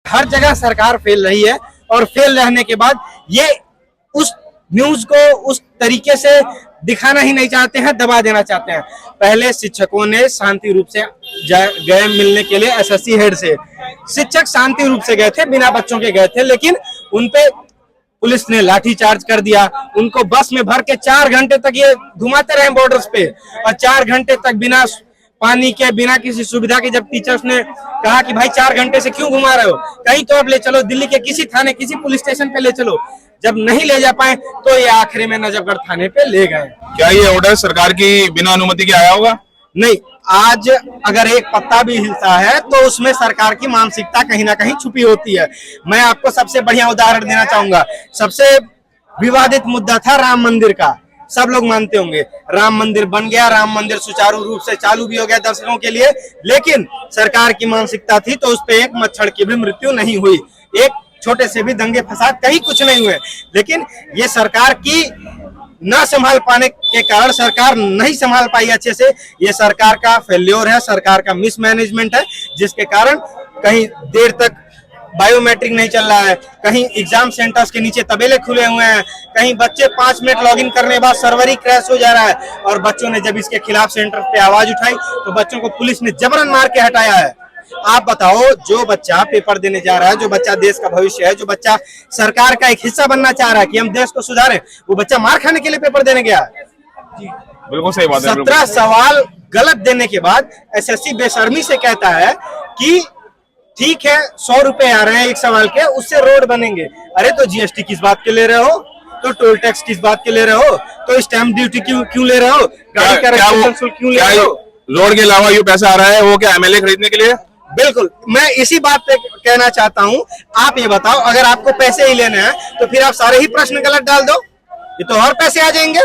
हर जगह सरकार फेल रही है और फेल रहने के बाद ये उस न्यूज को उस तरीके से दिखाना ही नहीं चाहते हैं, दबा देना चाहते हैं। पहले शिक्षकों ने शांति रूप से गए मिलने के लिए एसएससी हेड से। शिक्षक शांति रूप से गए थे, बिना बच्चों के गए थे, लेकिन उनपे पुलिस ने लाठीचार्ज कर दिया। उनको बस में भर के 4 घंटे तक ये घुमाते रहे बॉर्डर्स पे, और 4 घंटे तक बिना पानी के, बिना किसी सुविधा के। जब टीचर्स ने कहा कि भाई 4 घंटे से क्यों घुमा रहे हो, कहीं तो अब ले चलो, दिल्ली के किसी थाने, किसी पुलिस स्टेशन पे ले चलो। जब नहीं ले जा पाए तो ये आखिरी में नजफगढ़ थाने पे ले गए। क्या ये ऑर्डर सरकार की बिना अनुमति के आया होगा? नहीं, आज अगर एक पत्ता भी हिलता है तो उसमें सरकार की मानसिकता कहीं ना कहीं छुपी होती है। मैं आपको सबसे बढ़िया उदाहरण देना चाहूंगा। सबसे विवादित मुद्दा था राम मंदिर का। सब लोग मानते होंगे राम मंदिर बन गया, राम मंदिर सुचारू रूप से चालू भी हो गया दर्शकों के लिए, लेकिन सरकार की मानसिकता थी तो उस पे एक मच्छर की भी मृत्यु नहीं हुई, एक छोटे से भी दंगे फसाद कहीं कुछ नहीं हुए। लेकिन ये सरकार की न संभाल पाने के कारण, सरकार नहीं संभाल पाई अच्छे से। ये सरकार का फेल्योर है, सरकार का मिसमैनेजमेंट है, जिसके कारण कहीं देर तक बायोमेट्रिक नहीं चल रहा है, कहीं एग्जाम सेंटर्स के नीचे तबेले खुले हुए हैं, कहीं बच्चे 5 मिनट लॉगिन करने के बाद सर्वर ही क्रैश हो जा रहा है। और बच्चों ने जब इसके खिलाफ सेंटर पे आवाज उठाई तो बच्चों को पुलिस ने जबरन मार के हटाया है। आप बताओ, जो बच्चा पेपर देने जा रहा है, जो बच्चा देश का भविष्य है, जो बच्चा सरकार का एक हिस्सा बनना चाह रहा है कि हम देश को सुधारें, वो बच्चा मार खाने के लिए पेपर देने गया। बिल्कुल सही बात है। 17 सवाल गलत देने के बाद एसएससी बेशर्मी से कहता है कि ठीक है 100 रुपए आ रहे हैं एक सवाल के, उससे रोड बनेंगे। अरे तो जीएसटी किस बात के ले रहे हो, तो टोल टैक्स किस बात के ले रहे हो, तो स्टैंप ड्यूटी क्यों ले रहे हो, गाड़ी का रजिस्ट्रेशन शुल्क क्यों ले रहे हो? रोड के अलावा ये पैसा आ रहा है वो क्या एमएलए खरीदने के लिए? बिल्कुल, मैं इसी बात पे कहना चाहता हूं। आप ये बताओ, अगर आपको पैसे ही लेने हैं तो फिर आप सारे ही प्रश्न गलत डाल दो, ये तो और पैसे आ जाएंगे।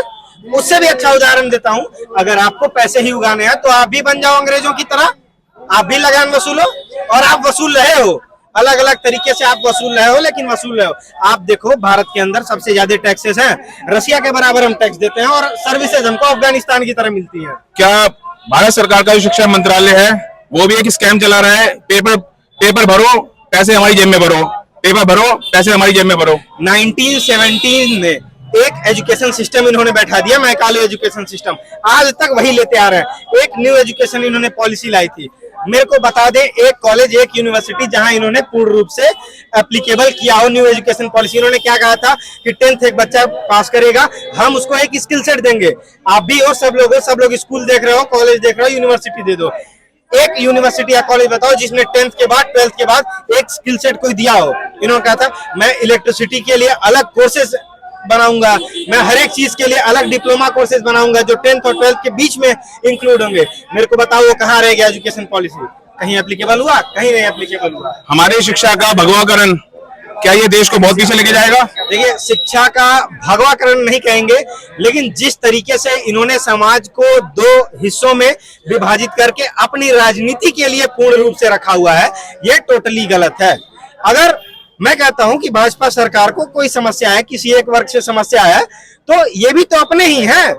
उससे भी अच्छा उदाहरण देता हूं, अगर आपको पैसे ही उगाने हैं तो आप भी बन जाओ अंग्रेजों की तरह, आप भी लगान वसूलो। और आप वसूल रहे हो, अलग अलग तरीके से आप वसूल रहे हो, लेकिन वसूल रहे हो। आप देखो, भारत के अंदर सबसे ज्यादा टैक्सेस हैं, रशिया के बराबर हम टैक्स देते हैं, और सर्विसेज हमको अफगानिस्तान की तरह मिलती है। क्या भारत सरकार का जो शिक्षा मंत्रालय है वो भी एक स्कैम चला रहा है? पेपर भरो, पैसे हमारी जेब में भरो, पेपर भरो, पैसे हमारी जेब में भरो। 1917 में एक एजुकेशन सिस्टम इन्होंने बैठा दिया, मैकाले एजुकेशन सिस्टम, आज तक वही लेते आ रहे हैं। एक न्यू एजुकेशन इन्होंने पॉलिसी लाई थी। मेरे को बता दे एक कॉलेज, एक यूनिवर्सिटी जहां इन्होंने पूर्ण रूप से एप्लीकेबल किया हो न्यू एजुकेशन पॉलिसी। इन्होंने क्या कहा था कि 10th एक बच्चा पास करेगा, हम उसको एक स्किल सेट देंगे। आप भी हो, सब लोग स्कूल देख रहे हो, कॉलेज देख रहे हो, यूनिवर्सिटी दे दो। एक यूनिवर्सिटी या कॉलेज बताओ जिसने 10th के बाद 12th के बाद एक स्किल सेट कोई दिया हो। इन्होंने कहा था मैं इलेक्ट्रिसिटी के लिए अलग कोर्सेज बनाऊंगा, मैं हर एक चीज के लिए अलग डिप्लोमा कोर्सेज बनाऊंगा जो 10th और 12th के बीच में इंक्लूड होंगे। मेरे को बताओ वो कहाँ रह गया एजुकेशन पॉलिसी? कहीं एप्लीकेबल हुआ? कहीं नहीं एप्लीकेबल हुआ। हमारी शिक्षा का भगवाकरण क्या ये देश को बहुत पीछे लेके जाएगा? देखिए, शिक्षा का भगवाकरण नहीं कहेंगे, लेकिन जिस तरीके से इन्होंने समाज को 2 हिस्सों में विभाजित करके अपनी राजनीति के लिए पूर्ण रूप से रखा हुआ है, ये टोटली गलत है। अगर मैं कहता हूं कि भाजपा सरकार को कोई समस्या है, किसी एक वर्ग से समस्या है, तो ये भी तो अपने ही हैं।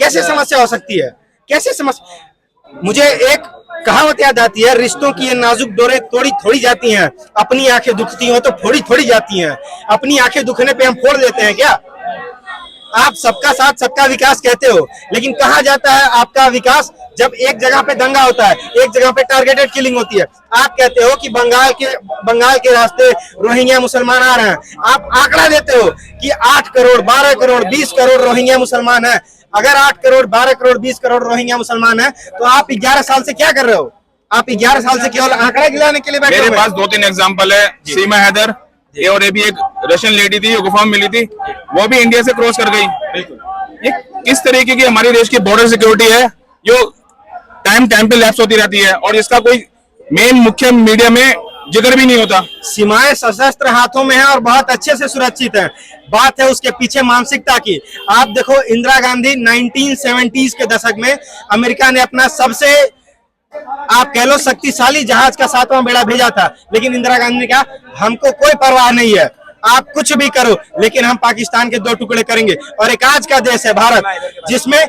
कैसे समस्या हो सकती है? कैसे समस्या? मुझे एक कहावत याद आती है, रिश्तों की ये नाजुक डोरें तोड़ी थोड़ी जाती हैं, अपनी आंखें दुखती हो तो फोड़ी थोड़ी जाती हैं। अपनी आंखें दुखने पे हम फोड़ देते हैं क्या? आप सबका साथ सबका विकास कहते हो, लेकिन कहाँ जाता है आपका विकास जब एक जगह पे दंगा होता है, एक जगह पे टारगेटेड किलिंग होती है? आप कहते हो कि बंगाल के रास्ते रोहिंग्या मुसलमान आ रहे हैं, आप आंकड़ा देते हो कि 8 करोड़ 12 करोड़ 20 करोड़ रोहिंग्या मुसलमान है। अगर 8 करोड़ 12 करोड़ 20 करोड़ रोहिंग्या मुसलमान है तो आप 11 साल से क्या कर रहे हो? आप 11 साल से केवल आंकड़ा गिलाने के लिए बैठे? मेरे पास 2-3 एग्जाम्पल है। सीमा हैदर और ये भी एक रशियन लेडी थी, गुफा में मिली थी, वो भी इंडिया से क्रॉस कर गई। ये किस तरीके की हमारी देश की बॉर्डर सिक्योरिटी है जो टाइम पे लैप्स होती रहती है और इसका कोई मेन मुख्य मीडिया में जिक्र भी नहीं होता। सीमाएं सशस्त्र हाथों में है और बहुत अच्छे से सुरक्षित है। बात है उसके पीछे मानसिकता की। आप देखो, इंदिरा गांधी 1970s के दशक में अमेरिका ने अपना सबसे आप कह लो शक्तिशाली जहाज का 7वां बेड़ा भेजा था, लेकिन इंदिरा गांधी ने कहा हमको कोई परवाह नहीं है, आप कुछ भी करो, लेकिन हम पाकिस्तान के 2 टुकड़े करेंगे। और एक आज का देश है भारत, जिसमें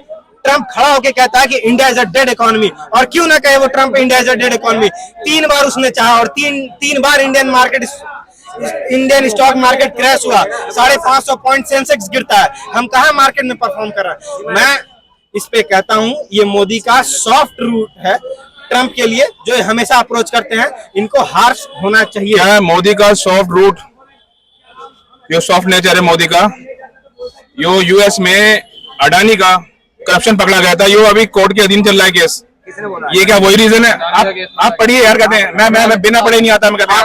ट्रम्प खड़ा होकर कहता है कि India is a dead economy, और क्यों ना कहे वो Trump India is a dead economy. 3 बार उसने चाहा और तीन बार इंडियन स्टॉक मार्केट क्रैश हुआ, 550 पॉइंट सेंसेक्स गिरता है, हम कहाँ मार्केट में परफॉर्म कर रहे हैं। मैं इस पे कहता हूं ये मोदी का सॉफ्ट रूट है ट्रम्प के लिए, जो हमेशा अप्रोच करते हैं, इनको हार्श होना चाहिए। क्या है मोदी का सॉफ्ट रूट? जो सॉफ्ट नेचर है मोदी का, यो यूएस में अडानी का करप्शन पकड़ा गया था, यो अभी कोर्ट के अधीन चल रहा है केस। ये क्या वही रीजन है? आप पढ़िए यार, कहते हैं मैं बिना पढ़े नहीं आता। मैं कहता हूँ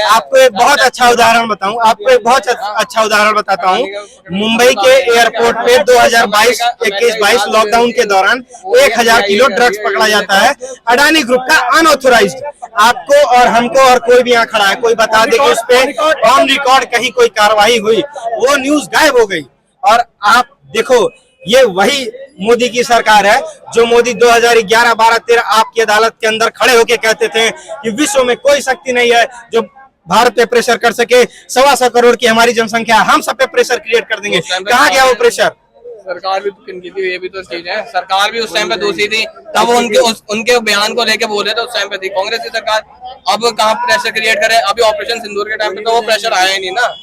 आपको एक बहुत अच्छा उदाहरण बताऊं, आपको एक बहुत अच्छा उदाहरण बताता हूं। मुंबई के एयरपोर्ट पे 2021-22 लॉकडाउन के दौरान 1000 किलो ड्रग्स पकड़ा जाता है, अडानी ग्रुप का अनऑथोराइज्ड। आपको और हमको और कोई भी यहाँ खड़ा है, कोई बता दे कि उस पे ऑन रिकॉर्ड कहीं कोई कार्रवाई हुई, वो न्यूज गायब हो गई। और आप देखो, ये वही मोदी की सरकार है जो मोदी 2011, 12, 13 आपकी अदालत के अंदर खड़े होके कहते थे कि विश्व में कोई शक्ति नहीं है जो भारत पे प्रेशर कर सके, 125 करोड़ की हमारी जनसंख्या, हम सब पे प्रेशर क्रिएट कर देंगे। कहाँ गया वो प्रेशर? सरकार भी किनकी थी, ये भी तो चीज है। सरकार भी उस टाइम पे दूसरी थी, तब उनके बयान को लेके बोले थे, उस टाइम पे थी कांग्रेस की सरकार। अब कहाँ प्रेशर क्रिएट करे? अभी ऑपरेशन सिंदूर के टाइम पे तो वो प्रेशर आया ही नहीं ना,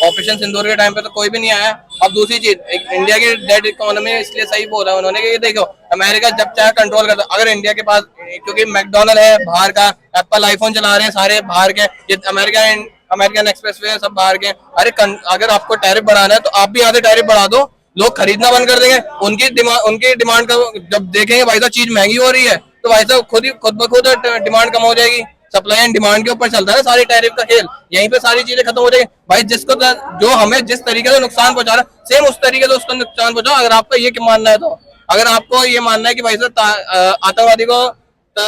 ऑपरेशन सिंदूर के टाइम पे तो कोई भी नहीं आया। अब दूसरी चीज, इंडिया की डेड इकोनॉमी इसलिए सही बोला उन्होंने कि देखो अमेरिका जब चाहे कंट्रोल करता, अगर इंडिया के पास, क्योंकि मैकडोनल्ड है बाहर का, एप्पल आईफोन चला रहे हैं सारे बाहर के, ये अमेरिकन एक्सप्रेसवे सब बाहर के। अरे अगर आपको टैरिफ बढ़ाना है तो आप भी यहाँ से टैरिफ बढ़ा दो, लोग खरीदना बंद कर देंगे। उनकी डिमांड का जब देखेंगे भाई साहब चीज महंगी हो रही है, तो भाई साहब खुद ब खुद डिमांड कम हो जाएगी। सप्लाई एंड डिमांड के ऊपर चलता है सारी टैरिफ का खेल, यहीं पे सारी चीजें खत्म हो जाएगी। भाई जो हमें जिस तरीके से नुकसान पहुंचा रहा है, सेम उस तरीके से उसको नुकसान पहुंचाओ। अगर आपका ये मानना है, तो अगर आपको ये मानना है कि भाई साहब आतंकवादी को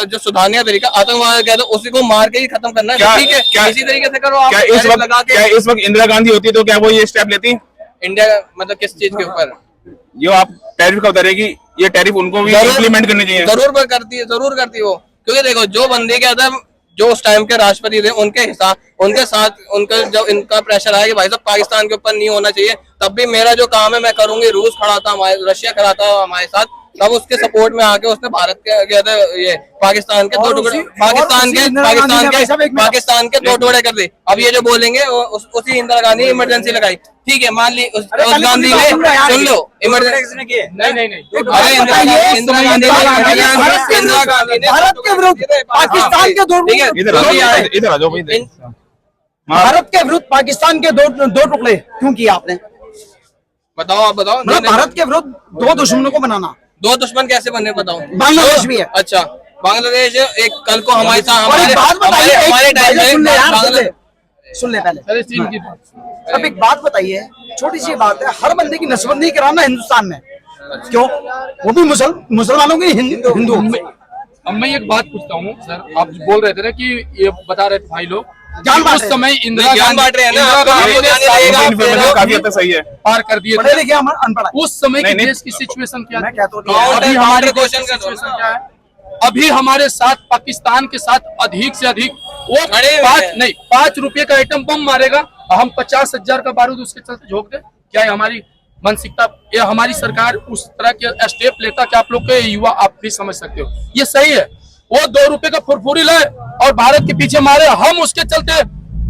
जो सुधारने का तरीका आतंकवाद कह दो, उसी को मार के ही खत्म करना है, ठीक है, इसी तरीके से करो आप। क्या इस वक्त इंदिरा गांधी होती तो क्या वो ये स्टेप लेती? इंडिया मतलब किस चीज के ऊपर? जो आप टैरिफ का बता रहे कि ये टैरिफ उनको भी इम्प्लीमेंट करनी चाहिए। जरूर करती है वो, क्योंकि देखो जो बंदे क्या था, जो उस टाइम के राष्ट्रपति थे, उनके साथ उनका जब इनका प्रेशर आया कि भाई साहब पाकिस्तान के ऊपर नहीं होना चाहिए, तब भी मेरा जो काम है मैं करूंगी। रूस खड़ा था, रशिया खड़ा था हमारे साथ, तब उसके सपोर्ट में आके उसने भारत के क्या था ये पाकिस्तान के दो टुकड़े पाकिस्तान के 2 टुकड़े कर दे। अब ये जो बोलेंगे उसी इंदिरा गांधी इमरजेंसी लगाई, ठीक है, मान ली उस गांधी ने, सुन लो, इमरजेंसी नहीं, अरे इंदिरा गांधी ने भारत के विरुद्ध पाकिस्तान के इधर आ जाओ भाई। भारत के विरुद्ध पाकिस्तान के दो टुकड़े क्यों किए आपने? बताओ, आप बताओ। मतलब भारत के विरुद्ध 2 दुश्मनों को बनाना। 2 दुश्मन कैसे बने बताओ? बांग्लादेश भी है। अच्छा, बांग्लादेश एक कल को हमारे साथ हमारे टाइम में सुन ले पहले। अब एक बात बताइए, छोटी सी बात है, हर बंदे की नस्बंदी कराना हिंदुस्तान में क्यों? वो भी मुसलमानों की हिंदू। अब मैं एक बात पूछता हूँ सर, आप बोल रहे थे ना कि ये बता रहे थे भाई लोग उस समय इंदिरा गांधी काफी हद तक सही है, पार कर दिए पढ़े लिखे अनपढ़। उस समय की देश की सिचुएशन क्या मैं है? कहता हूँ अभी हमारे क्वेश्चन क्या है? अभी हमारे साथ पाकिस्तान के साथ अधिक से अधिक वो 5 रुपए का आइटम बम मारेगा, हम 50,000 का बारूद उसके चलते झोंक दे। क्या है हमारी मानसिकता? ये हमारी सरकार उस तरह के स्टेप लेता कि आप लोग के युवा आप भी समझ सकते हो ये सही है? वो 2 रुपए का फुरफुरी लाए और भारत के पीछे मारे, हम उसके चलते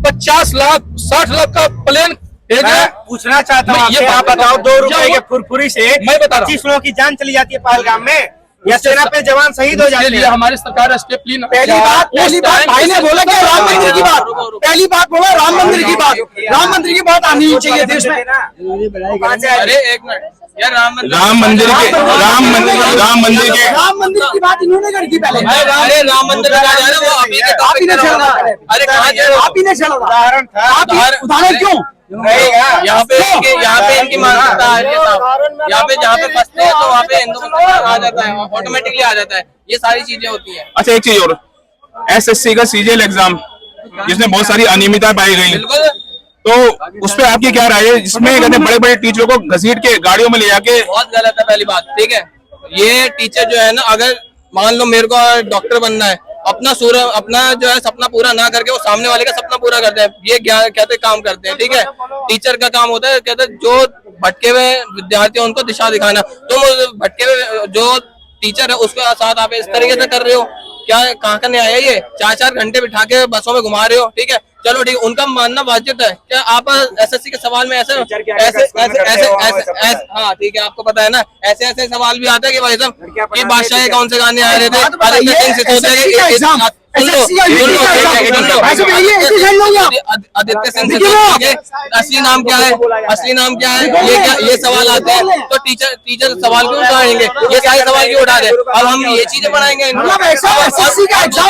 50 लाख 60 लाख का प्लेन भेजे। पूछना चाहता हूँ, ये आप बताओ, 2 रुपए के फुरफुरी से मैं बता 25 लोगों की जान चली जाती है पहलगाम में, या सेना पे जवान शहीद हो जाते हैं। हमारी सरकार स्टेप ली। पहली बात भाई ने बोला कि राम मंदिर की बात, पहली बात बोला राम मंदिर की बात, राम मंदिर की बात आनी चाहिए देश में। अरे एक मिनट यार, राम मंदिर की बात इन्होंने कर दी पहले। अरे राम मंदिर का जा रहा है, वो आप ही ने छेड़ा, अरे आप ही ने छेड़ा। उदाहरण क्यों? यहाँ पे इनकी मानसिकता है, यहाँ पे जहाँ पे फंसते हैं तो वहाँ पे हिंदू आ जाता है, ऑटोमेटिकली आ जाता है, ये सारी चीजें होती है। अच्छा एक चीज और, SSC का CGL एग्जाम जिसमें बहुत सारी अनियमितता पाई गई, बिल्कुल, तो उस पर आपकी क्या राय है? जिसमें कहते बड़े बड़े टीचरों को घसीट के गाड़ियों में ले जाके, बहुत गलत है पहली बात, ठीक है। ये टीचर जो है ना, अगर मान लो मेरे को डॉक्टर बनना है, अपना जो है सपना पूरा ना करके वो सामने वाले का सपना पूरा करते हैं, ये कहते काम करते हैं, ठीक है। टीचर का काम होता है, कहते हैं जो भटके हुए विद्यार्थी उनको दिशा दिखाना। तुम भटके हुए जो टीचर है उसके साथ आप इस तरीके से कर रहे हो, क्या कहाँ का न्याय है ये? 4-4 घंटे बिठा के बसों में घुमा रहे हो, ठीक है, चलो ठीक है, उनका मानना वाजिब है। क्या आप एसएससी के सवाल में ऐसे हाँ ठीक है, आपको पता है ना, ऐसे सवाल भी आते हैं कि भाई साहब कि बादशाह के कौन से गाने आ रहे थे, आदित्य सिंह सिसोदिया के असली नाम क्या है, असली नाम क्या है, ये सवाल आते हैं। तो टीचर सवाल क्यों उठाएंगे, ये सारे सवाल क्यों उठा रहे? अब हम ये चीजें बनाएंगे, मतलब ऐसा SSC का एग्जाम